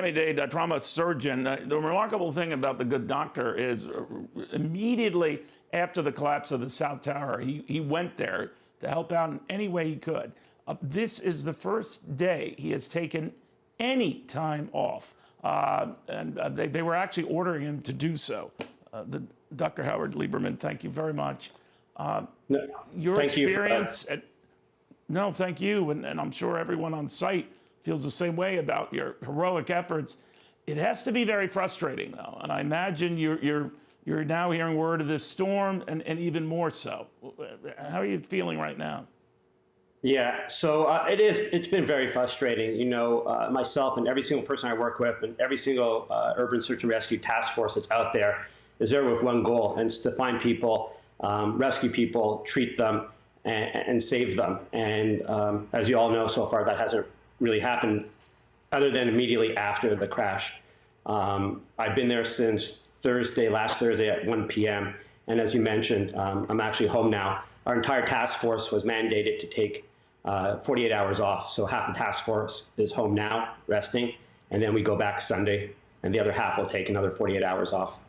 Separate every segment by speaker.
Speaker 1: Miami-Dade trauma surgeon. The remarkable thing about the good doctor is immediately after the collapse of the South Tower, he went there to help out in any way he could. This is the first day he has taken any time off. They were actually ordering him to do so. Dr. Howard Lieberman, thank you very much. Your experience, no, thank you, and I'm sure everyone on site feels the same way about your heroic efforts. It has to be very frustrating, though, and I imagine you're now hearing word of this storm, and even more so. How are you feeling right now?
Speaker 2: Yeah, so it's been very frustrating. You know, myself and every single person I work with and every single urban search and rescue task force that's out there is there with one goal, and it's to find people, rescue people, treat them, and save them. And as you all know, so far that hasn't really happened other than immediately after the crash. I've been there since last Thursday at 1 p.m. And as you mentioned, I'm actually home now. Our entire task force was mandated to take 48 hours off. So half the task force is home now, resting, and then we go back Sunday, and the other half will take another 48 hours off.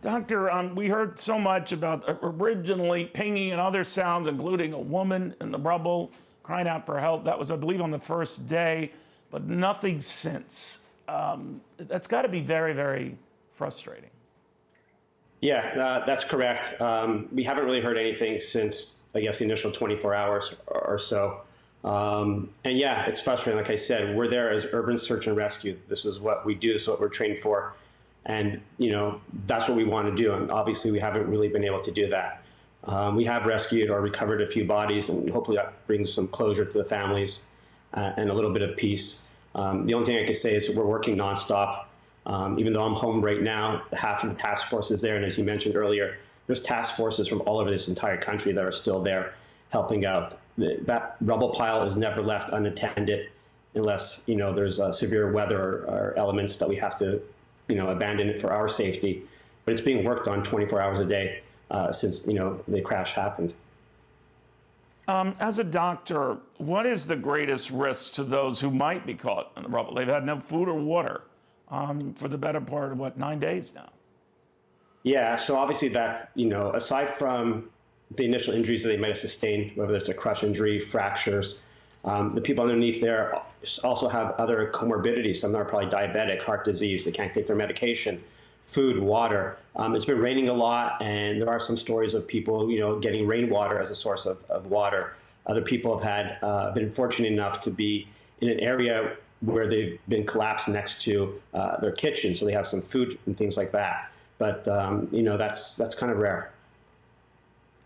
Speaker 1: Doctor, we heard so much about originally pinging and other sounds, including a woman in the rubble crying out for help. That was, I believe, on the first day, but nothing since. That's got to be very, very frustrating.
Speaker 2: Yeah, that's correct. We haven't really heard anything since, I guess, the initial 24 hours or so. And yeah, it's frustrating. Like I said, we're there as urban search and rescue. This is what we do. This is what we're trained for. And, you know, that's what we want to do. And obviously, we haven't really been able to do that. We have rescued or recovered a few bodies, and hopefully that brings some closure to the families and a little bit of peace. The only thing I can say is we're working nonstop. Even though I'm home right now, half of the task force is there. And as you mentioned earlier, there's task forces from all over this entire country that are still there helping out. That rubble pile is never left unattended unless, you know, there's severe weather or elements that we have to, you know, abandon it for our safety. But it's being worked on 24 hours a day since, you know, the crash happened.
Speaker 1: As a doctor, what is the greatest risk to those who might be caught in the rubble? They've had no food or water for the better part of, what, 9 days now?
Speaker 2: Yeah, so obviously that's, you know, aside from the initial injuries that they might have sustained, whether it's a crush injury, fractures, the people underneath there also have other comorbidities. Some are probably diabetic, heart disease, they can't take their medication, food, water. It's been raining a lot, and there are some stories of people, you know, getting rainwater as a source of water. Other people have had been fortunate enough to be in an area where they've been collapsed next to their kitchen, so they have some food and things like that. But you know, that's kind of rare.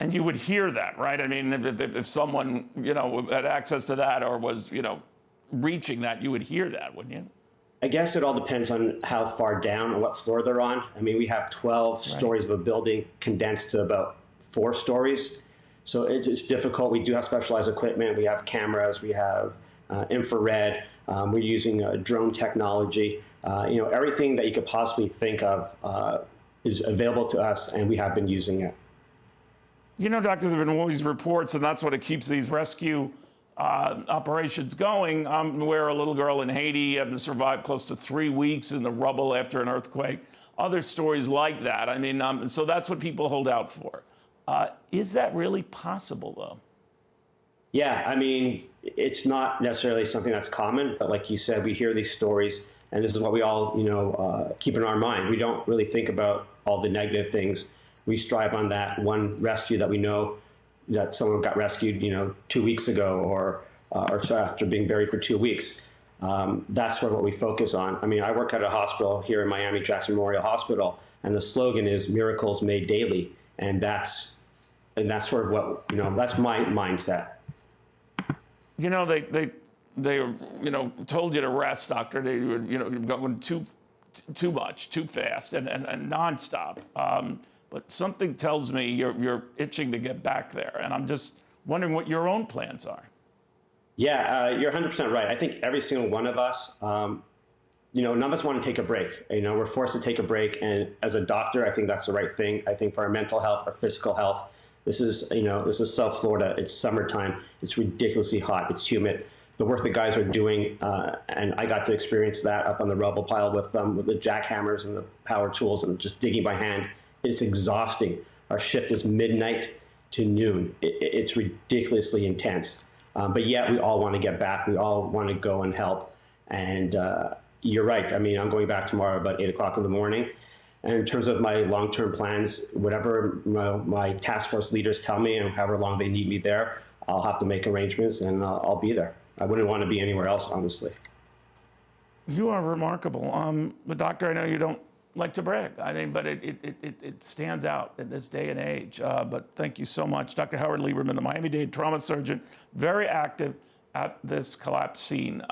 Speaker 1: And you would hear that, right? I mean, if someone, you know, had access to that or was, you know, reaching that, you would hear that, wouldn't you?
Speaker 2: I guess it all depends on how far down and what floor they're on. I mean, we have 12 stories of a building condensed to about 4 stories. So it's difficult. We do have specialized equipment. We have cameras. We have infrared. We're using drone technology. You know, everything that you could possibly think of is available to us, and we have been using it.
Speaker 1: You know, Doctor, there have been all these reports, and that's what it keeps these rescue operations going, where a little girl in Haiti had to survive close to 3 weeks in the rubble after an earthquake. Other stories like that. I mean, so that's what people hold out for. Is that really possible, though?
Speaker 2: Yeah, I mean, it's not necessarily something that's common, but like you said, we hear these stories, and this is what we all, you know, keep in our mind. We don't really think about all the negative things. We strive on that one rescue that we know that someone got rescued, you know, 2 weeks ago or so after being buried for 2 weeks. That's sort of what we focus on. I mean, I work at a hospital here in Miami, Jackson Memorial Hospital, and the slogan is "Miracles Made Daily," and that's sort of what, you know, that's my mindset.
Speaker 1: You know, they you know, told you to rest, doctor. They were, you know, going too much, too fast, and nonstop. But something tells me you're itching to get back there, and I'm just wondering what your own plans are.
Speaker 2: Yeah, you're 100% right. I think every single one of us, you know, none of us want to take a break. You know, we're forced to take a break, and as a doctor, I think that's the right thing. I think for our mental health, our physical health, this is, you know, this is South Florida. It's summertime. It's ridiculously hot. It's humid. the work the guys are doing, and I got to experience that up on the rubble pile with them, with the jackhammers and the power tools and just digging by hand. It's exhausting. Our shift is midnight to noon. It's ridiculously intense. But yet we all want to get back. We all want to go and help. And you're right. I mean, I'm going back tomorrow about 8 o'clock in the morning. And in terms of my long-term plans, whatever my task force leaders tell me and however long they need me there, I'll have to make arrangements and I'll be there. I wouldn't want to be anywhere else, honestly.
Speaker 1: You are remarkable. But doctor, I know you don't like to brag. I mean, but it stands out in this day and age. But thank you so much. Dr. Howard Lieberman, the Miami-Dade trauma surgeon, very active at this collapse scene,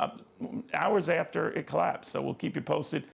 Speaker 1: hours after it collapsed. So we'll keep you posted.